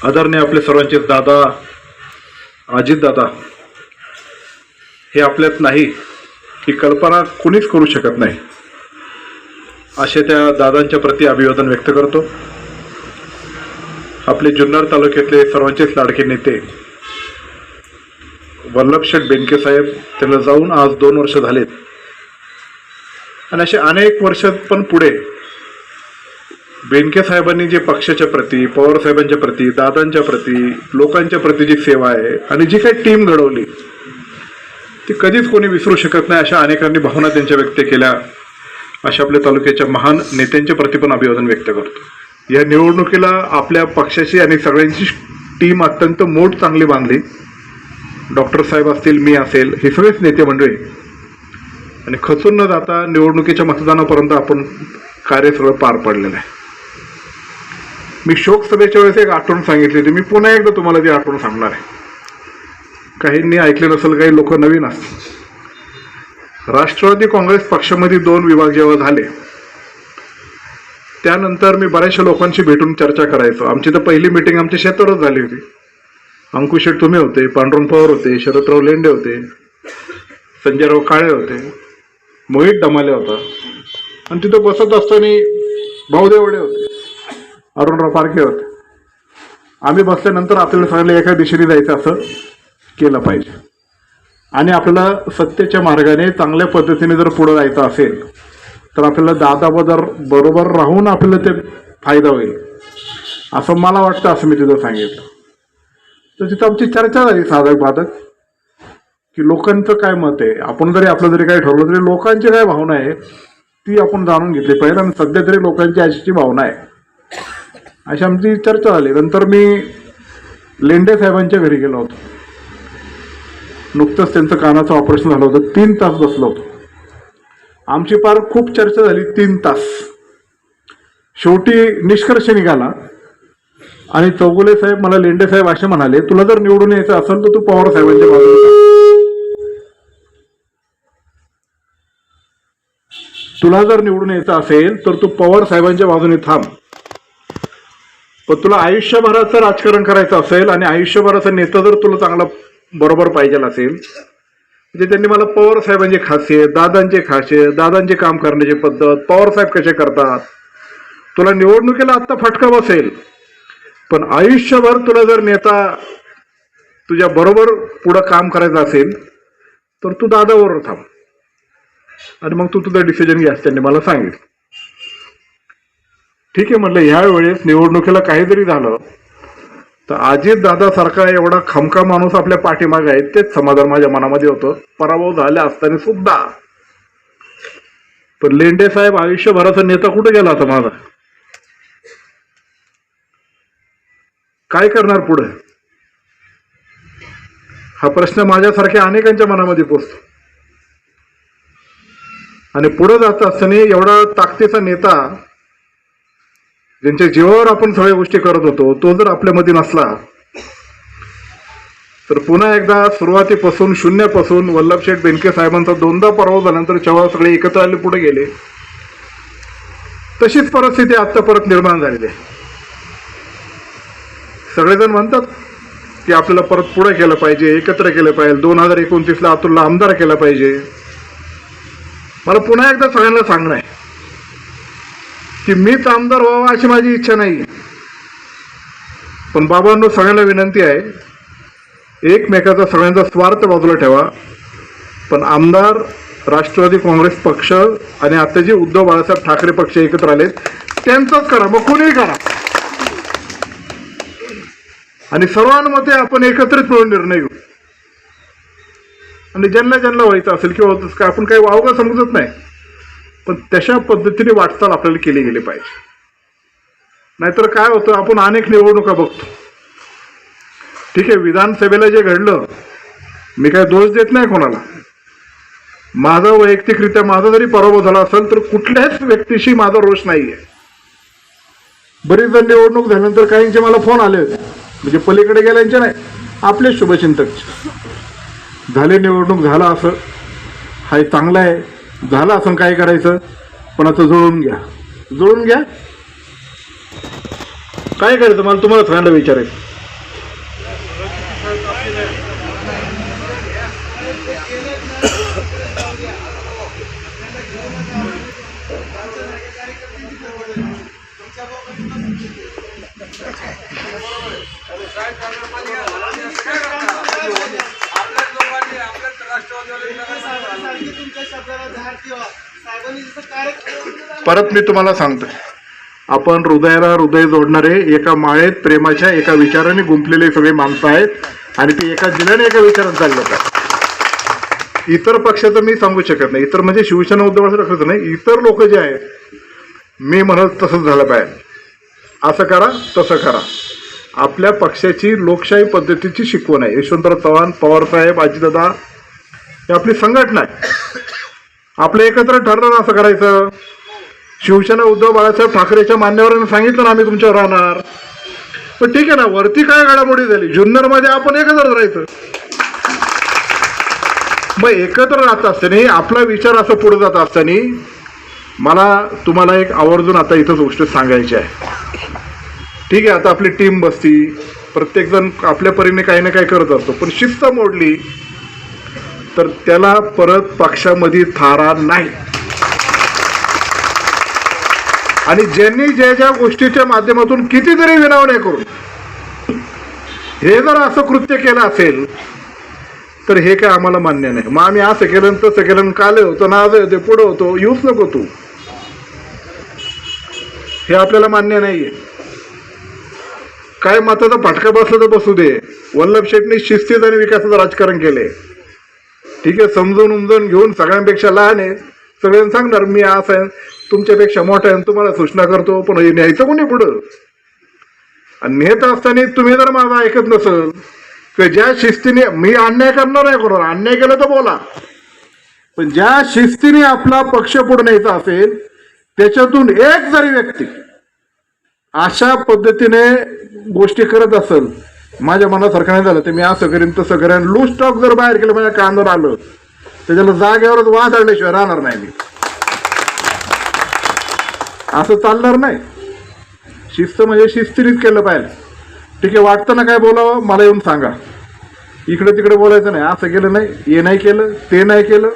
आदरणीय आपले सर्वांचे दादा अजित दादा हे आपल्यात नाही ही कल्पना कोणीच करू शकत नाही असे त्या दादांच्या प्रति अभिवादन व्यक्त करतो। आपले जुन्नर तालुक्यातले सर्वांचेच लाडके नेते वल्लभशेठ बेनके साहेब त्यांना जाऊन आज 2 वर्ष झालेत आणि असे अनेक वर्ष पण पुढे बेनके साहेबांनी जे पक्षाच्या प्रति, पवार साहेबांच्या प्रति, दादांच्या प्रति, लोकांच्या प्रति जी सेवा आहे आणि जी काही टीम घडवली ती कधीच कोणी विसरू शकत नाही। अशा अनेकांनी भावना त्यांच्या व्यक्त केल्या। अशा आपल्या तालुक्याच्या महान नेत्यांच्या प्रति पण अभिवादन व्यक्त करतो। या निवडणुकीला आपल्या पक्षाची आणि सगळ्यांची टीम अत्यंत मोठ चांगली बांधली। डॉक्टर साहेब असतील, मी असेल, हे सगळेच नेते मंडळी आणि खचून न जाता निवडणुकीच्या मतदानापर्यंत आपण कार्य सगळं पार पडलेलं आहे। मी शोक सभेच्या वेळेस एक आठवण सांगितली होती, मी पुन्हा एकदा तुम्हाला ती आठवण सांगणार आहे। काहींनी ऐकले नसेल, काही लोक नवीन असतील। राष्ट्रवादी काँग्रेस पक्षामध्ये 2 विभाग जेव्हा झाले त्यानंतर मी बऱ्याचशा लोकांशी भेटून चर्चा करायचो। आमची तर पहिली मीटिंग आमच्या शेतावरच झाली होती। अंकुश शेठ तुम्ही होते, पांडुरंग पवार होते, शरदराव लेंडे होते, संजयराव काळे होते, मोहित डमाले होता आणि तिथं बसत असताना भाऊदेवडे होते, अरुणराव पारखे होते। आम्ही बसल्यानंतर आपल्याला सांगितलं एका दिशेने जायचं असं केलं पाहिजे आणि आपल्याला सत्तेच्या मार्गाने चांगल्या पद्धतीने जर पुढे जायचं असेल तर आपल्याला दादा बरोबर राहून आपल्याला ते फायदा होईल असं मला वाटतं, असं मी तिथं सांगितलं। तर तिथं आमची चर्चा झाली साधक बाधक की लोकांचं काय मत आहे, आपण जरी आपलं जरी काही ठरवलं तरी लोकांची काय भावना आहे ती आपण जाणून घेतली पाहिजे आणि सध्या तरी लोकांची अशी भावना आहे अशी आमची चर्चा झाली। नंतर मी लेंडे साहेबांच्या घरी गेलो होतो। नुकतंच त्यांचं कानाचं ऑपरेशन झालं होतं। 3 तास बसलो होतो। आमची फार खूप चर्चा झाली 3 तास। शेवटी निष्कर्ष निघाला आणि चौगुले साहेब मला लेंडे साहेब असे म्हणाले, तुला जर निवडून यायचं असेल तर तू पवार साहेबांच्या बाजूने, तुला जर निवडून यायचं असेल तर तू पवार साहेबांच्या बाजूने थांब, पण तुला आयुष्यभराचं राजकारण करायचं असेल आणि आयुष्यभराचा नेता जर तुला चांगला बरोबर पाहिजे असेल, म्हणजे त्यांनी मला पवार साहेबांची खासियत, दादांची खासियत, दादांचे काम करण्याची पद्धत, पवार साहेब कसे करतात, तुला निवडणुकीला आत्ता फटका बसेल पण आयुष्यभर तुला जर नेता तुझ्या बरोबर पुढं काम करायचं असेल तर तू दादाबरोबर थांब आणि मग तू तुझा डिसिजन घ्यास, त्यांनी मला सांगितलं। ठीक आहे म्हटलं, ह्या वेळेस निवडणुकीला काही जरी झालं तर अजित दादा सारखा एवढा खमका माणूस आपल्या पाठीमागे आहे तेच समाधान माझ्या मनामध्ये होतं, पराभव झाले असताना सुद्धा। पण लेंडे साहेब आयुष्यभराचा नेता कुठे गेला होता माझा, काय करणार पुढे, हा प्रश्न माझ्यासारख्या अनेकांच्या मनामध्ये पोचतो। आणि पुढे जात असताना एवढा ताकदीचा नेता ज्यांच्या जीवावर आपण सगळ्या गोष्टी करत होतो तो जर आपल्यामध्ये नसला तर पुन्हा एकदा सुरुवातीपासून शून्यापासून वल्लभशेठ बेनके साहेबांचा 2दा पराभव झाल्यानंतर जेव्हा सगळे एकत्र आले पुढे गेले तशीच परिस्थिती आता परत निर्माण झालेली आहे। सगळेजण म्हणतात की आपल्याला परत पुढे केलं पाहिजे, एकत्र केलं पाहिजे, 2029ला अतुलला आमदार केला पाहिजे। मला पुन्हा एकदा सगळ्यांना सांगणं आहे की मीच आमदार व्हावा अशी माझी इच्छा नाही, पण बाबांनो सगळ्यांना विनंती आहे, एकमेकाचा सगळ्यांचा स्वार्थ बाजूला ठेवा, पण आमदार राष्ट्रवादी काँग्रेस पक्ष आणि आता जे उद्धव बाळासाहेब ठाकरे पक्ष एकत्र आले त्यांचंच करा, मग कोणीही करा आणि सर्वांमध्ये आपण एकत्रित मिळून निर्णय घेऊ आणि ज्यांना ज्यांना व्हायचं असेल किंवा आपण काही वावगं समजत नाही पण तशा पद्धतीने वाटचाल आपल्याला केली गेली पाहिजे। नाहीतर काय होतं, आपण अनेक निवडणुका बघतो, ठीक आहे, विधानसभेला जे घडलं मी काय दोष देत नाही कोणाला, माझा वैयक्तिकरित्या माझा जरी पराभव झाला असेल तर कुठल्याच व्यक्तीशी माझा रोष नाहीये। बरीच जण निवडणूक झाल्यानंतर काहींचे मला फोन आले होते, म्हणजे पलीकडे गेल्यांचे नाही, आपले शुभचिंतकचे, झाले निवडणूक झाला असं, हाय चांगला आहे, झालं असं काय करायचं, पण आता जुळून घ्या, काय करायचं मला तुम्हाला सांगायला विचारायचं। परत मी तुम्हाला सांगतो, आपण हृदयाला हृदय जोडणारे एका माळेत प्रेमाच्या एका विचाराने गुंफलेले सगळे माणसं आहेत आणि ते एका जिल्ह्याने एका विचारात चाललं आहे. इतर पक्षाचं मी सांगू शकत नाही, इतर म्हणजे शिवसेना उद्धव असं नाही, इतर लोक जे आहेत मी म्हणत तसंच झालं पाहिजे, असं करा तसं करा. आपल्या पक्षाची लोकशाही पद्धतीची शिकवण आहे. यशवंतराव चव्हाण, पवारसाहेब, अजितदादा हे आपली संघटना आहे. आपलं एकत्र ठरलं असं करायचं. शिवसेना उद्धव बाळासाहेब ठाकरेच्या मान्यवरांनी सांगितलं ना आम्ही तुमच्यावर राहणार, पण ठीक आहे ना, वरती काय घडामोडी झाली जुन्नरमध्ये आपण एकत्र राहायचं. मग एकत्र राहत असताना आपला विचार असं पुढे जात असताना मला तुम्हाला एक आवर्जून आता इथंच गोष्ट सांगायची आहे. ठीक आहे, आता आपली टीम बसती, प्रत्येकजण आपल्या परीने काही ना काही करत असतो, पण शिस्त मोडली तर त्याला परत पक्षामध्ये थारा नाही. आणि ज्यांनी ज्या ज्या गोष्टीच्या माध्यमातून कितीतरी विनवण्या करून हे जर असं कृत्य केलं असेल तर हे काय आम्हाला मान्य नाही. मग आम्ही असं केलं तसं केलं, काले होतं ना आज होते पुढं होतो, येऊच नको तू, हे आपल्याला मान्य नाहीये. काय मताचा फटका बसला तर बसू दे. वल्लभ शेठने शिस्तीत आणि विकासाचं राजकारण केले. ठीक आहे, समजून उमजून घेऊन सगळ्यांपेक्षा लहान आहे, सगळ्यांना सांगणार मी असं आहे, तुमच्यापेक्षा मोठा आहे, तुम्हाला सूचना करतो, पण हे न्यायचं कोणी पुढं. आणि नेत असताना तुम्ही जर माझं ऐकत नसल किंवा ज्या शिस्तीने, मी अन्याय करणार नाही कोणाला, अन्याय केला तर बोला, पण ज्या शिस्तीने आपला पक्ष पुढे न्यायचा असेल त्याच्यातून एक जरी व्यक्ती अशा पद्धतीने गोष्टी करत असेल, माझ्या मनासारखं नाही झालं तर मी असं करीन तसं करेन, लूज स्टॉक जर बाहेर केलं माझ्या कांद्यावर आलं त्याच्याला जागेवरच वाद आणल्याशिवाय राहणार नाही मी. असं चालणार नाही. शिस्त म्हणजे शिस्तीनेच केलं पाहिजे. ठीक आहे, वाटतं ना काय बोलावं मला येऊन सांगा, इकडे तिकडे बोलायचं नाही, असं केलं नाही, हे नाही केलं ते नाही केलं,